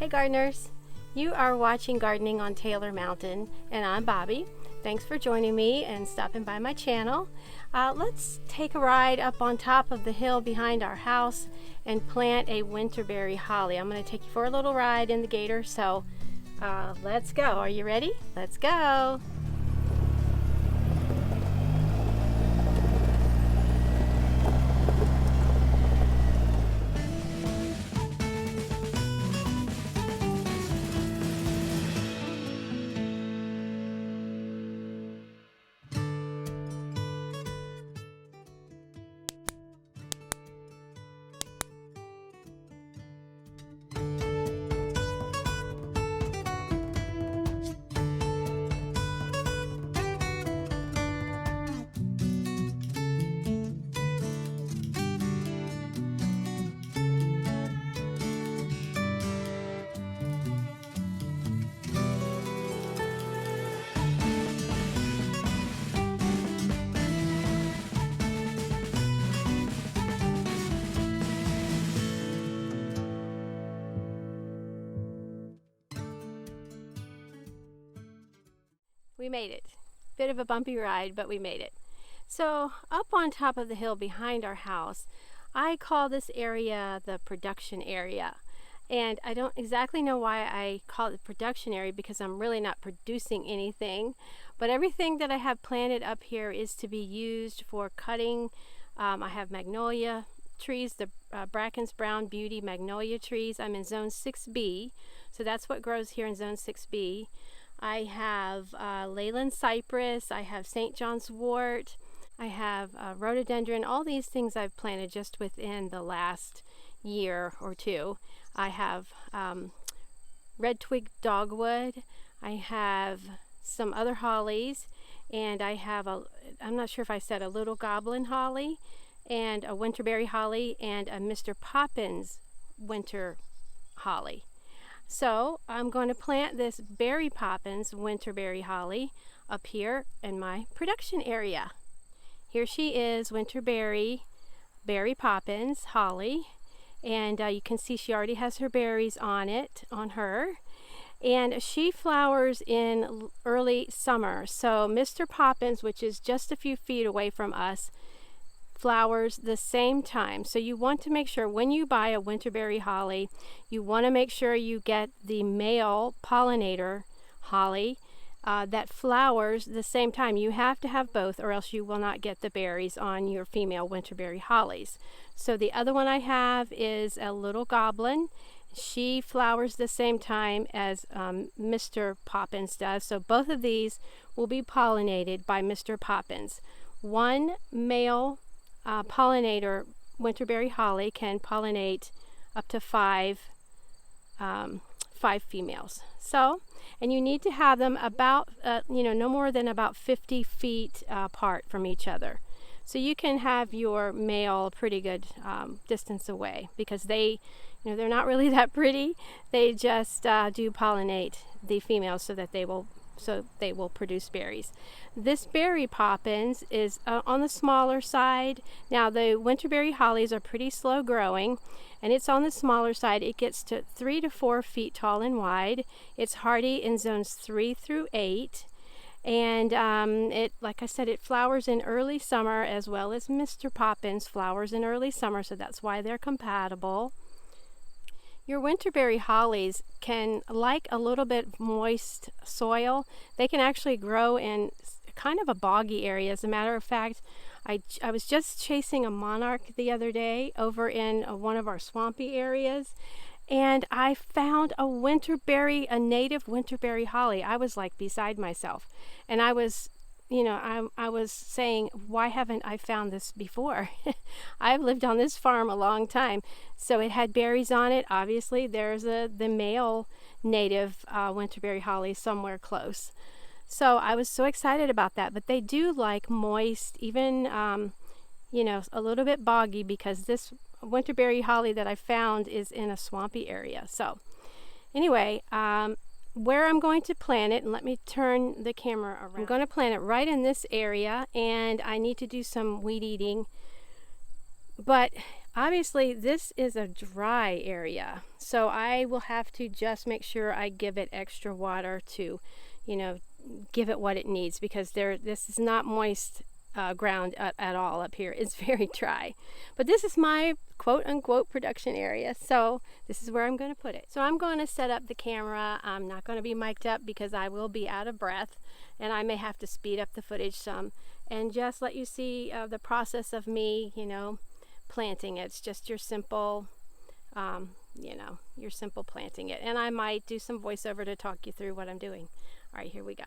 Hey gardeners, you are watching Gardening on Taylor Mountain and I'm Bobby. Thanks for joining me and stopping by my channel. Let's take a ride up on top of the hill behind our house and plant a Winterberry Holly. I'm going to take you for a little ride in the Gator, so let's go. Are you ready? Let's go. We made it. Bit of a bumpy ride, but we made it. So up on top of the hill behind our house, I call this area the production area. And I don't exactly know why I call it the production area, because I'm really not producing anything. But everything that I have planted up here is to be used for cutting. I have magnolia trees, the Bracken's Brown Beauty magnolia trees. I'm in zone 6B, so that's what grows here in zone 6B. I have Leyland cypress, I have St. John's wort, I have rhododendron. All these things I've planted just within the last year or two. I have red twig dogwood, I have some other hollies, and I have I'm not sure if I said a little goblin holly, and a Winterberry holly, and a Mr. Poppins winter holly. So I'm going to plant this Berry Poppins Winterberry Holly up here in my production area. Here she is, Winterberry Berry Poppins Holly, and you can see she already has her berries on her, and she flowers in early summer. So Mr. Poppins, which is just a few feet away from us, flowers the same time. So you want to make sure when you buy a Winterberry holly, you want to make sure you get the male pollinator holly that flowers the same time. You have to have both, or else you will not get the berries on your female Winterberry hollies. So the other one I have is a little goblin. She flowers the same time as Mr. Poppins does. So both of these will be pollinated by Mr. Poppins. One male pollinator Winterberry holly can pollinate up to five females. So, and you need to have them about no more than about 50 feet apart from each other. So you can have your male pretty good distance away, because they're not really that pretty. They just do pollinate the females so they will produce berries. This Berry Poppins is on the smaller side. Now the Winterberry hollies are pretty slow growing, and it's on the smaller side. It gets to 3 to 4 feet tall and wide. It's hardy in zones 3 through 8, and like I said, it flowers in early summer, as well as Mr. Poppins flowers in early summer, so that's why they're compatible. Your Winterberry hollies can like a little bit moist soil. They can actually grow in kind of a boggy area. As a matter of fact, I was just chasing a monarch the other day over in one of our swampy areas, and I found a native Winterberry holly. I was like beside myself, and I was saying, why haven't I found this before? I've lived on this farm a long time. So it had berries on it. Obviously, there's the male native Winterberry holly somewhere close. So I was so excited about that. But they do like moist, even, a little bit boggy, because this Winterberry holly that I found is in a swampy area. So anyway, where I'm going to plant it, and let me turn the camera around. I'm going to plant it right in this area, and I need to do some weed eating. But Obviously, this is a dry area, so I will have to just make sure I give it extra water to, you know, give it what it needs, because this is not moist ground at all up here. It's very dry. But this is my quote-unquote production area, so this is where I'm going to put it. So I'm going to set up the camera. I'm not going to be mic'd up because I will be out of breath, and I may have to speed up the footage some and just let you see the process of me, you know, planting it. It's just your simple, you know, your simple planting it. And I might do some voiceover to talk you through what I'm doing. All right, here we go.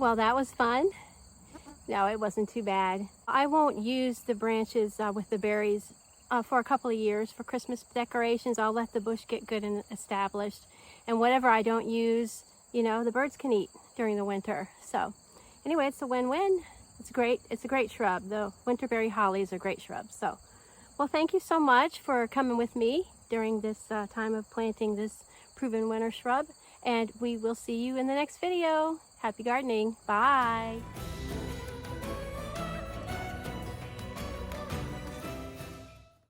Well, that was fun. No, it wasn't too bad. I won't use the branches with the berries for a couple of years for Christmas decorations. I'll let the bush get good and established. And whatever I don't use, you know, the birds can eat during the winter. So anyway, it's a win-win. It's great. It's a great shrub. The Winterberry Holly is a great shrub. So, well, thank you so much for coming with me during this time of planting this proven winter shrub. And we will see you in the next video. Happy gardening. Bye.